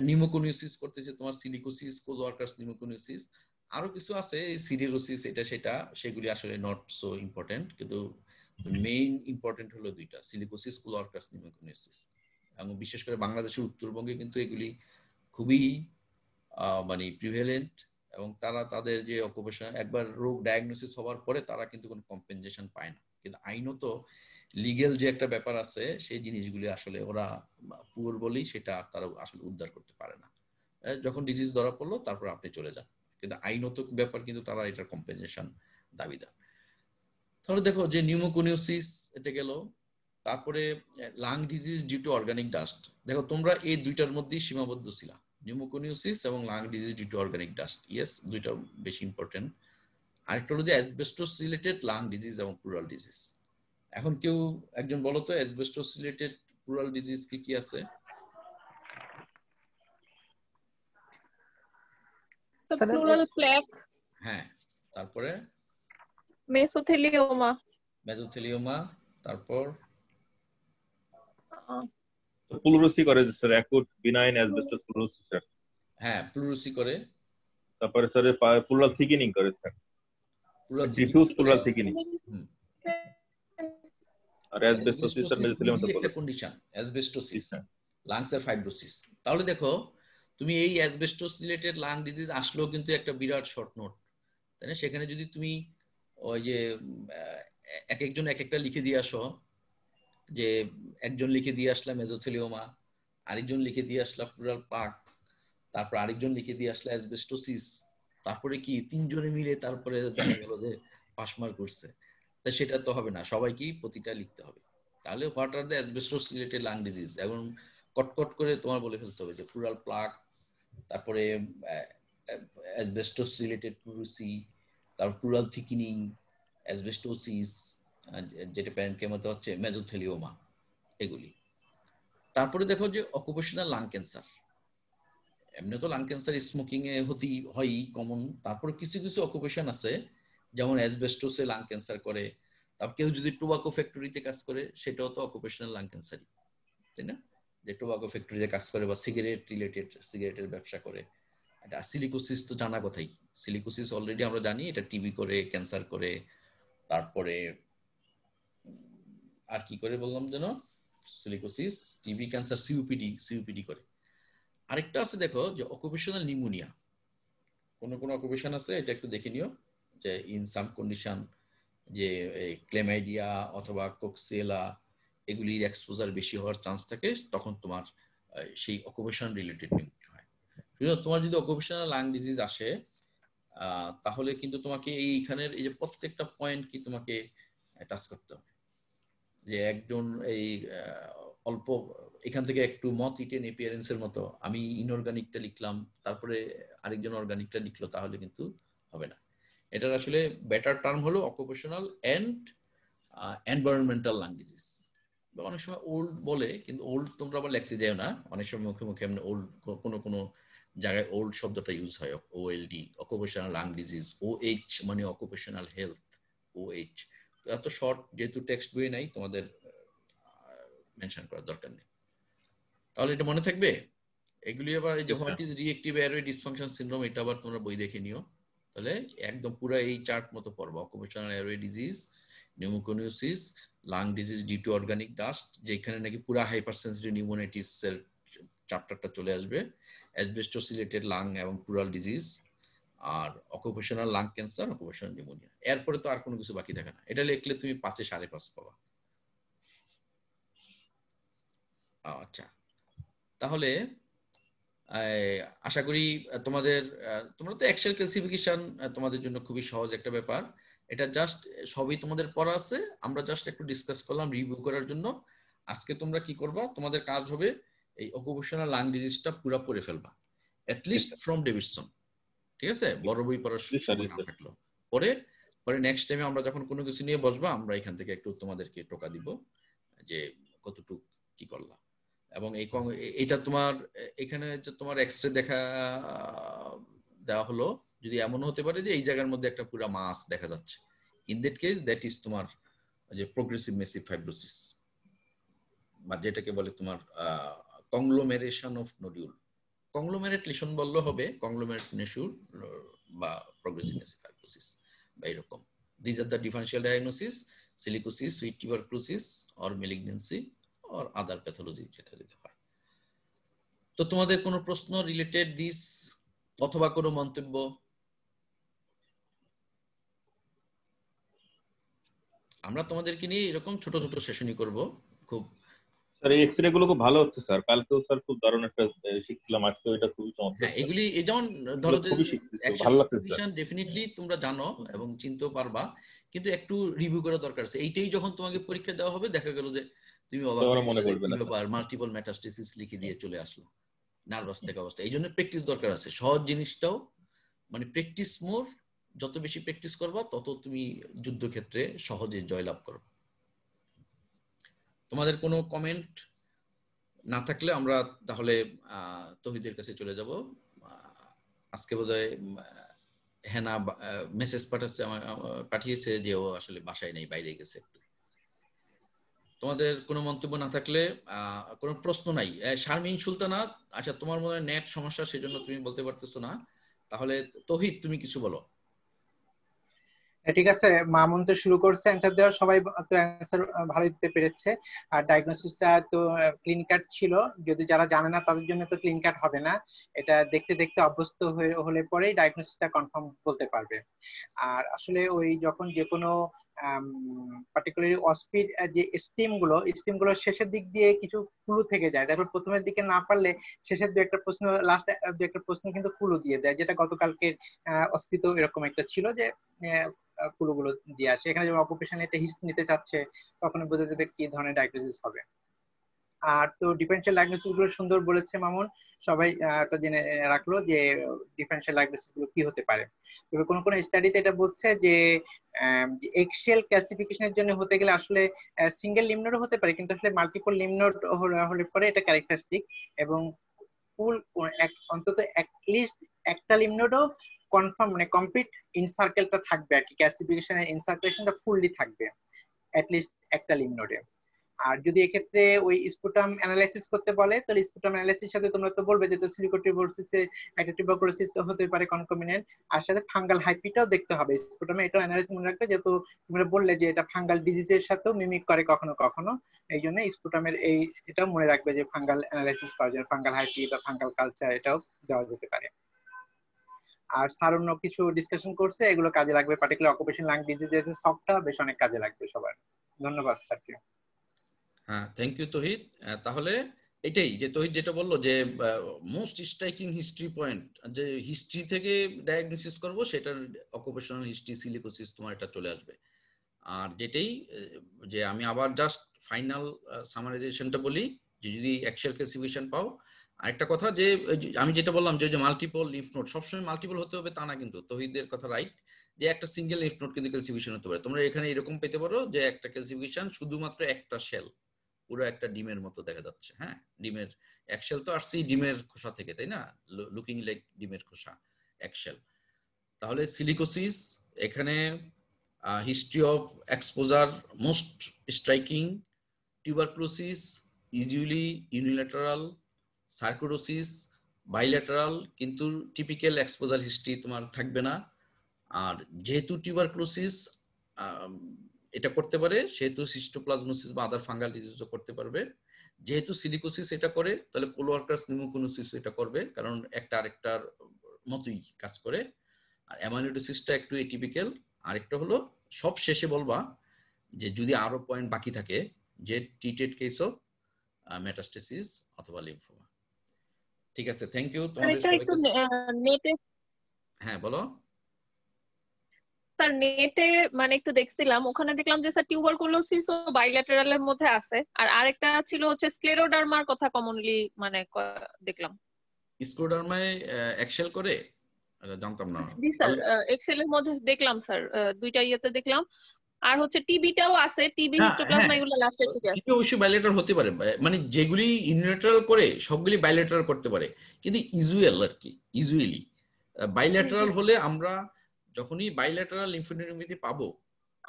নিউমোকোনিওসিস করতেছে তোমার সিলিকোসিস, কোলোয়ার্কাস নিউমোকোনিওসিস। আরো কিছু আছে সিডিরোসিস, এটা সেটা, সেগুলি আসলে নট সো ইম্পর্টেন্ট, কিন্তু মেইন ইম্পর্টেন্ট হলো দুইটা, সিলিকোসিস, কোলোয়ার্কাস নিউমোকোনিওসিস। এবং বিশেষ করে বাংলাদেশের উত্তরবঙ্গে কিন্তু এগুলি খুবই মানে প্রিভ্যালেন্ট, এবং তারা তাদের যে অকুপেশন একবার রোগ ডায়াগনোসিস হওয়ার পরে তারা কিন্তু কোনো কম্পেনসেশন পায় না। কিন্তু আইনত লিগ্যাল যে একটা ব্যাপার আছে, সেই জিনিসগুলি আসলে ওরা পুয়ার বলেই সেটা তারা আসলে উদ্ধার করতে পারে না। যখন ডিজিজ ধরা পড়লো তারপর আপনি চলে যান, কিন্তু আইনত ব্যাপার কিন্তু তারা এটার কম্পেনসেশন দাবিদার। তাহলে দেখো যে নিউমোকোনিওসিস এটা গেল। তারপরে lung disease due to organic dust. দেখো তোমরা এই দুইটার মধ্যেই সীমাবদ্ধ ছিলা, নিউমোকোনিওসিস এবং lung disease due to organic dust. Yes, দুইটা বেশি ইম্পর্টেন্ট। আরেকটা হলো যে অ্যাসবেস্টোস রিলেটেড লাং ডিজিজ এবং প্লুরাল ডিজিজ। এখন কেউ একজন বলো তো অ্যাসবেস্টোস রিলেটেড প্লুরাল ডিজিজ কি কি আছে? Plural plaque. হ্যাঁ, তারপরে মেসোথেলিওমা। মেসোথেলিওমা, তারপর প্লুরোসি করে sir, acute benign অ্যাসবেস্টোস pleurisy sir. হ্যাঁ, প্লুরোসি করে। তারপরে স্যার প্লুরাল থিকেনিং করে স্যার, ডিফিউজ প্লুরাল থিকেনিং। আর অ্যাসবেস্টোসিস আর মেসোথেলিওমা তো বলে কন্ডিশন অ্যাসবেস্টোসিস, লাংসের ফাইব্রোসিস। তাহলে দেখো তুমি এই অ্যাসবেস্টোস রিলেটেড লাং ডিজিজ আসলেও কিন্তু একটা বিরাট শর্ট নোট, তাই না? সেখানে যদি তুমি ওই যে এক একজন এক একটা লিখে দিয়ে আসো, যে একজন লিখে দিয়ে আসলাম মেসোথেলিওমা, আরেকজন লিখে দিয়ে আসলাম প্লুরাল প্লাক, তারপর আরেকজন লিখে দিয়ে আসলে অ্যাসবেস্টোসিস, তারপরে কি তিনজনে মিলে তারপরে দেখা গেল যে পাস মার্ক করছে, তা সেটা তো হবে না, সবাইকেই প্রতিটা লিখতে হবে। তাহলে what are the asbestos related lung disease, এবং কটকট করে তোমার বলে ফেলতে হবে যে প্লুরাল প্লাক, তারপরে অ্যাসবেস্টোস রিলেটেড প্লুরোসি, তারপর প্লুরাল থিকেনিং, অ্যাসবেস্টোসিস, যেটা প্যারেনকাইমাতে হচ্ছে মেসোথেলিওমা, এগুলি। তারপরে দেখো যে অকুপেশনাল লাং ক্যান্সার। এমনি তো লাং ক্যান্সার স্মোকিং এ হয়ই কমন, তারপরে কিছু কিছু অকুপেশন আছে যেমন অ্যাসবেস্টোসে লাং ক্যান্সার করে, তারপর কেউ যদি টোবাকো ফ্যাক্টরিতে কাজ করে সেটাও তো অকুপেশনাল লাং ক্যান্সারই, তাই না? যে টোবাকো ফ্যাক্টরিতে কাজ করে বা সিগারেট রিলেটেড, সিগারেটের ব্যবসা করে। এটা সিলিকোসিস তো জানা কথাই, সিলিকোসিস অলরেডি আমরা জানি এটা টিবি করে, ক্যান্সার করে, তারপরে আর কি করে বললাম যেন, সিলিকোসিস, টিবি, ক্যান্সার, সিওপিডি করে। আরেকটা আছে দেখো যে অকুপেশনাল নিউমোনিয়া। কোন কোন অকুপেশন আছে এটা একটু দেখে নিও, যে ইন সাম কন্ডিশন যে ক্লেমাইডিয়া অথবা কোক্সিয়েলা এগুলির এক্সপোজার বেশি হওয়ার চান্স থাকে, তখন তোমার সেই অকুপেশন রিলেটেড নিউমোনিয়া হয়। তোমার যদি অকুপেশনাল লাং ডিজিজ আসে তাহলে কিন্তু তোমাকে এইখানের এই যে প্রত্যেকটা পয়েন্ট কি তোমাকে টাচ করতে হবে। যে একজন এই অল্প এখান থেকে একটু মথ ইটেন অ্যাপিয়ারেন্সের মতো আমি ইনঅর্গানিকটা লিখলাম, তারপরে আরেকজন অর্গানিকটা লিখলো, তাহলে কিন্তু হবে না। এটার আসলে বেটার টার্ম হলো occupational and environmental lung disease. অনেক সময় ওল্ড বলে, কিন্তু ওল্ড তোমরা আবার লিখতে যাও না, অনেক সময় মুখে মুখে এমনি ওল্ড কোনো জায়গায় ওল্ড শব্দটা ইউজ হয়, ওএলডি অকুপেশনাল লাং ডিজিজ, ওএইচ মানে অকুপেশনাল হেলথ, ওএইচ। এত শর্ট যেহেতু টেক্সট বই নাই, তোমাদের মেনশন করার দরকার নেই। তাহলে এটা মনে থাকবে। এগুলি আবার এই যে what is reactive airway dysfunction syndrome, এটা আবার তোমরা বই দেখে নিও, তাহলে একদম পুরো এই চার্ট মতো পড়বা। Occupational airway disease, pneumoconiosis, lung disease due to organic dust, যেখানে নাকি পুরো হাইপারসেনসিটিভ নিউমোনাইটিস এর চ্যাপ্টারটা চলে আসবে, অ্যাসবেস্টস রিলেটেড লাং এবং প্লুরাল ডিজিজ, আর occupational lung cancer, occupational pneumonia. এরপরে তো আর কোনো কিছু বাকি থাকে না। এটা লিখলে তুমি 5-এ 5.5 পাবা। আচ্ছা, তাহলে আশা করি তোমরা তো এক্সেল ক্লাসিফিকেশন তোমাদের জন্য খুবই সহজ একটা ব্যাপার। এটা জাস্ট সবই তোমাদের পড়া আছে, আমরা জাস্ট একটু ডিসকাস করলাম রিভিউ করার জন্য। আজকে তোমরা কি করবা, তোমাদের কাজ হবে এই অকুপেশনাল লাং ডিজিজটা পুরো পড়ে ফেলবা, এট লিস্ট ফ্রম ডেভিডসন। ঠিক আছে, বড় বই পড়ার সময় না থাকলো পরে নেক্সট টাইমে আমরা যখন কোনো কিছু নিয়ে বসবা, আমরা এখান থেকে একটু তোমাদেরকে টোকা দিব যে কতটুকু কি করলাম। এবং এটা তোমার এখানে যে তোমার এক্সরে দেওয়া হলো, যদি এমন হতে পারে যে এই জায়গার মধ্যে একটা পুরো মাস দেখা যাচ্ছে, in that case that is তোমার যে প্রোগ্রেসিভ মেসিভ ফাইব্রোসিস, বা যেটাকে বলে তোমার কংগ্লোমেরেশন অফ নোডিউল। কংগ্লোমেরেট লিশন বললে হবে, কংগ্লোমেরেট নেশিউল বা প্রোগ্রেসিভ মেসিভ ফাইব্রোসিস বা এরকম। This are the differential diagnosis, silicosis, sweet tuberculosis or malignancy or other pathology যেটা দিতে হয়। তো তোমাদের কোনো প্রশ্ন রিলেটেড দিস অথবা কোনো মন্তব্য? আমরা তোমাদেরকে নিয়ে এরকম ছোট ছোট সেশনই করব। খুব স্যার এই এক্সরে গুলো খুব ভালো হচ্ছে স্যার, কালকেও স্যার খুব দারুণ একটা শিখছিলাম, আজকে এটা খুবই চমৎকার। হ্যাঁ, এগুলি যেমন ধরো যে ভালো লাগছে স্যার, ডেফিনেটলি তোমরা জানো এবং চিনতেও পারবা, কিন্তু একটু রিভিউ করা দরকার আছে। এইটাই যখন তোমাকে পরীক্ষা দেওয়া হবে, দেখা গেল যে তুমি মাল্টিপল মেটাস্টেসিস লিখে দিয়ে চলে আসলো, নার্ভাস থেকে অবস্থা। এই জন্য প্র্যাকটিস দরকার আছে। সহজ জিনিসটাও মানে প্র্যাকটিস মোর, যত বেশি প্র্যাকটিস করবা তত তুমি যুদ্ধক্ষেত্রে সহজে জয়লাভ করবে। তোমাদের কোনো কমেন্ট না থাকলে আমরা তাহলে তৌহিদের কাছে চলে যাব। আজকে বোধহয় হেনা মেসেজ পাঠিয়েছে যে ও আসলে বাসায় নেই, বাইরে গেছে একটু। তোমাদের কোনো মন্তব্য না থাকলে, কোনো প্রশ্ন নাই, শারমিন সুলতানা, আচ্ছা তোমার মনে হয় নেট সমস্যা, সেজন্য তুমি বলতে পারতেছো না, তাহলে তৌহিদ তুমি কিছু বলো। ঠিক আছে, মামুন তো শুরু করছে অ্যান্সার দেওয়া, সবাই তো অ্যান্সার ভালো দিতে পেরেছে। আর ডায়াগনোসিসটা তো ক্লিন কাট ছিল, যদি যারা জানে না তাদের জন্য তো ক্লিন কাট হবে না, এটা দেখতে দেখতে অভ্যস্ত হলে পরেই ডায়াগনোসিসটা কনফার্ম বলতে পারবে। আর আসলে ওই যখন যে কোনো পার্টিকুলারলি অস্পিড যে স্টিমগুলো শেষের দিক দিয়ে কিছু ক্লু থেকে যায়, দেখো প্রথমের দিকে না পারলে শেষের দু একটা প্রশ্ন, লাস্ট দু একটা প্রশ্ন কিন্তু ক্লু দিয়ে দেয়, যেটা গতকালকের অস্পিত এরকম একটা ছিল যে ক্লুগুলো দিয়ে আসে। এখানে যেমন অকুপেশন একটা হিস্ট্রি নিতে চাচ্ছে, তখন বোঝা যাবে কি ধরনের ডায়াগনোসিস হবে। আর তো ডিফারেন্সিয়াল ডায়াগনোসিস গুলো সুন্দর বলেছে মামুন, সবাই একটা জেনে রাখলো যে ডিফারেন্সিয়াল ডায়াগনোসিস গুলো কি হতে পারে। তবে কোন কোন স্টাডিতে এটা বলছে যে এক্সিয়াল ক্লাসিফিকেশনের জন্য হতে গেলে আসলে সিঙ্গেল লিম্ব নোড হতে পারে, কিন্তু আসলে মাল্টিপল লিম্ব নোড হলে পরে এটা ক্যারেক্টারিস্টিক, এবং ফুল অন্তত অ্যাটলিস্ট একটা লিম্ব নোডও কনফার্ম মানে কমপ্লিট ইনসার্কেলটা থাকবে আর কি, ক্লাসিফিকেশনের ইনসার্কুলেশনটা ফুললি থাকবে অ্যাটলিস্ট একটা লিম্ব নোডে। আর যদি এক্ষেত্রে ওই স্পুটাম অ্যানালাইসিস করতে বলে, তাহলে স্পুটাম অ্যানালাইসিস সাথে তোমরা তো বলবে যে সিলিকোটিউবারকুলোসিসে একটা টিউবারকুলোসিস হতে পারে কনকমিনেন্ট, আর সাথে ফাঙ্গাল হাইপিটাও দেখতে হবে স্পুটামে, এটাও অ্যানালাইসিস মনে রাখবে, যেহেতু তোমরা বললে যে এটা ফাঙ্গাল ডিজিজের সাথেও মিমিক করে কখনো কখনো, এই জন্য স্পুটামের এই এটাও মনে রাখবে যে ফাঙ্গাল অ্যানালাইসিস করার জন্য ফাঙ্গাল হাইপি বা ফাঙ্গাল কালচার এটাও দেওয়া যেতে পারে। আর স্যার অন্য কিছু ডিসকাশন করছে, এগুলো কাজে লাগবে, পার্টিকুলার অকুপেশন লাং ডিজিজের সবটা বেশ অনেক কাজে লাগবে সবার। ধন্যবাদ স্যারকে। হ্যাঁ, থ্যাংক ইউ তৌহিদ। তাহলে এটাই যে তৌহিদ যেটা বললো যে মোস্ট স্ট্রাইকিং হিস্ট্রি পয়েন্ট, যে হিস্ট্রি থেকে ডায়াগনোসিস করব, সেটার অকুপেশনাল হিস্ট্রি সিলিকোসিস তোমার এটা চলে আসবে। আর যেটাই যে আমি আবার জাস্ট ফাইনাল সামারাইজেশনটা বলি, যে যদি অ্যাক্সিয়াল ক্যালসিফিকেশন পাও। আরেকটা কথা যে আমি যেটা বললাম যে মাল্টিপল লিম্ফ নোড, সবসময় মাল্টিপল হতে হবে তা না কিন্তু, তৌহিদের কথা রাইট, যে একটা সিঙ্গেল লিম্ফ নোড কিন্তু ক্যালসিফিকেশন হতে পারে। তোমরা এখানে এরকম পেতে পারো যে একটা ক্যালসিফিকেশন শুধুমাত্র একটা শেল, পুরো একটা ডিমের মতো দেখা যাচ্ছে। হ্যাঁ, ডিমের এক শেল তো আসছে ডিমের খোসা থেকে, তাই না? লুকিং লাইক ডিমের খোসা এক শেল। তাহলে সিলিকোসিস, এখানে history of exposure most striking, tuberculosis usually unilateral, sarcoidosis bilateral, কিন্তু টিপিক্যাল এক্সপোজার হিস্ট্রি তোমার থাকবে না। আর যেহেতু টিউবারকুলোসিস এটা করতে পারে, সেহেতু সিস্টোপ্লাজমোসিস বা আদার ফাঙ্গাল ডিজিজও করতে পারবে। যেহেতু সিলিকোসিস এটা করে, তাহলে কোলোয়ার্কাস নিউমোকোনোসিস এটা করবে, কারণ একটা আরেকটার মতোই কাজ করে। আর অ্যামাইলোইডোসিসটা একটু এটিপিক্যাল। আরেকটা হলো সব শেষে বলবা যে যদি আরো পয়েন্ট বাকি থাকে, যে ট্রিটেড কেস অফ মেটাস্টেসিস অথবা লিম্ফোমা। ঠিক আছে, থ্যাংক ইউ তোমাদের সবাইকে। হ্যাঁ বলো স্যার। নেটে মানে একটু দেখছিলাম, ওখানে দেখলাম যে স্যার টিউবারকুলোসিস ও বাইল্যাটারালের মধ্যে আছে, আর আরেকটা ছিল হচ্ছে স্ক্লেরোডার্মার কথা কমনলি মানে দেখলাম। স্ক্লেরোডার্মায় এক্সেল করে জানতাম না। জি স্যার, এক্সেলের মধ্যে দেখলাম স্যার, দুইটা ইয়েতে দেখলাম। আর হচ্ছে টিবিটাও আছে, টিবি হিস্টোপ্লাজমা এগুলো লাস্টে ঠিক আছে। টিবি অবশ্যই বাইলেটারাল হতে পারে, মানে যেগুলি ইউনিল্যাটারাল করে সবগুলি বাইলেটারাল করতে পারে, কিন্তু ইউজুয়াল আর কি, ইউজুয়ালি বাইলেটারাল হলে আমরা যখনই বাইলেটারাল লিম্ফোডেনমিতি পাবো।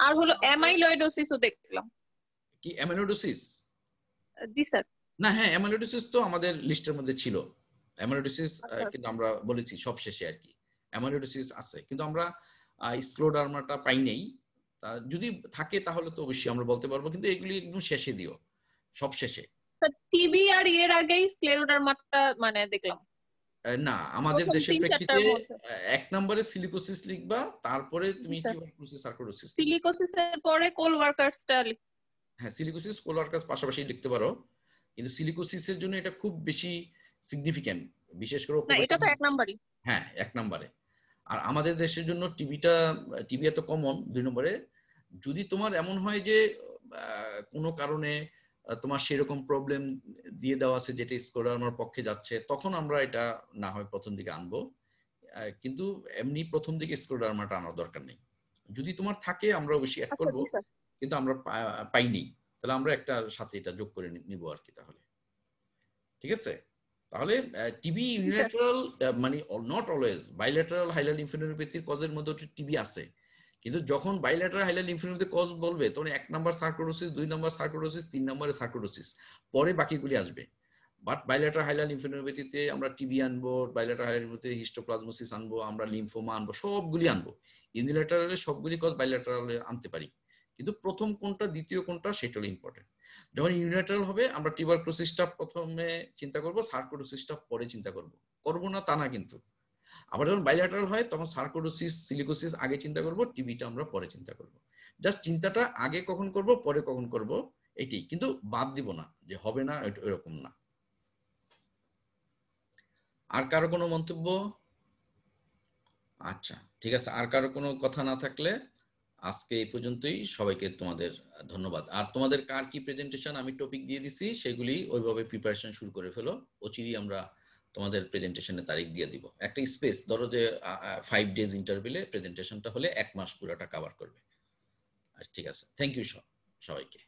আর হলো অ্যামাইলয়েডোসিসও দেখলাম। কি অ্যামাইলোইডোসিস? জি স্যার। না হ্যাঁ, অ্যামাইলোইডোসিস তো আমাদের লিস্টের মধ্যে ছিল। অ্যামাইলোইডোসিস কিন্তু আমরা বলেছি সব শেষে আর কি, অ্যামাইলোইডোসিস আছে, কিন্তু আমরা স্ক্লেরোডার্মাটা পাই নেই। যদি থাকে তাহলে তো অবশ্যই আমরা বলতে পারবো, কিন্তু এগুলি একদম শেষে দিও, সব শেষে। টিবি আর এর আগেই স্ক্লেরোডার্মাটা মানে দেখলাম। না, আমাদের দেশের প্রেক্ষিতে এক নম্বরে সিলিকোসিস লিখবা, তারপরে তুমি টিউবারকুলোসিস সার্কোডোসিস। সিলিকোসিসের পরে কোলওয়ার্কার্সটা। হ্যাঁ, সিলিকোসিস কোলওয়ার্কাস পাশাপাশি লিখতে পারো, কিন্তু সিলিকোসিসের জন্য এটা খুব বেশি সিগনিফিক্যান্ট, বিশেষ করে না এটা তো এক নম্বরই। হ্যাঁ, এক নম্বরে। আর আমাদের দেশের জন্য টিবি এত কমন 2 নম্বরে। যদি তোমার এমন হয় যে কোনো কারণে তোমার সেরকম প্রবলেম দিয়ে দেওয়া আছে যেটা স্ক্লেরোডার্মার পক্ষে যাচ্ছে, তখন আমরা এটা না হয় প্রথম দিকে আনবো, কিন্তু এমনি প্রথম দিকে স্ক্লেরোডার্মাটা আনার দরকার নেই। যদি তোমার থাকে আমরা অবশ্যই অ্যাড করব, কিন্তু আমরা পাইনি, তাহলে আমরা একটা সাথে এটা যোগ করে নিব আর কি। তাহলে ঠিক আছে, তাহলে টিবি ইউনিল্যাটারাল মানে নট অলওয়েজ বাইল্যাটারাল হাইলার লিম্ফোডেনমিতির কজের মধ্যে টিবি আছে, কিন্তু যখন বাইল্যাটারাল হাইলার লিম্ফোডেনমিতির কজ বলবে তখন 1 নম্বর সার্কোডোসিস, 2 নম্বর সার্কোডোসিস, 3 নম্বরে সার্কোডোসিস, পরে বাকিগুলি আসবে। বাট বাইল্যাটারাল হাইলার লিম্ফোডেনমিতিতে আমরা টিবি আনবো, বাইল্যাটারাল হাইলার লিম্ফোডেনমিতিতে হিস্টোপ্লাজমোসিস আনবো, আমরা লিম্ফোমা আনবো, সবগুলি আনবো। ইউনিল্যাটারালে সবগুলি কজ বাইল্যাটারালে আনতে পারি, কিন্তু প্রথম কোনটা দ্বিতীয় কোনটা সেটা হলো ইম্পর্টেন্ট। যখন ইউনিল্যাটারাল হবে আমরা টিউবারকুলোসিসটা প্রথমে চিন্তা করব, সার্কোডোসিসটা পরে চিন্তা করব না তা না কিন্তু। আবার যখন বাইল্যাটারাল হয় তখন সার্কোডোসিস সিলিকোসিস আগে চিন্তা করব, টিবিটা আমরা পরে চিন্তা করব। জাস্ট চিন্তাটা আগে কখন করব পরে কখন করব এটাই, কিন্তু বাদ দিব না যে হবে না, এরকম না। আর কারো কোনো মন্তব্য? আচ্ছা ঠিক আছে, আর কারো কোনো কথা না থাকলে আজকে এই পর্যন্তই। সবাইকে তোমাদের ধন্যবাদ। আর তোমাদের কার কি প্রেজেন্টেশন আমি টপিক দিয়ে দিছি, সেগুলি ওইভাবে প্রিপারেশন শুরু করে ফেলো। অচিরেই আমরা তোমাদের প্রেজেন্টেশনের তারিখ দিয়ে দিব। একটা স্পেস ধরো যে 5 ডেজ ইন্টারভ্যালে প্রেজেন্টেশনটা হলে 1 মাস পুরোটা কভার করবে। ঠিক আছে, থ্যাংক ইউ সবাইকে।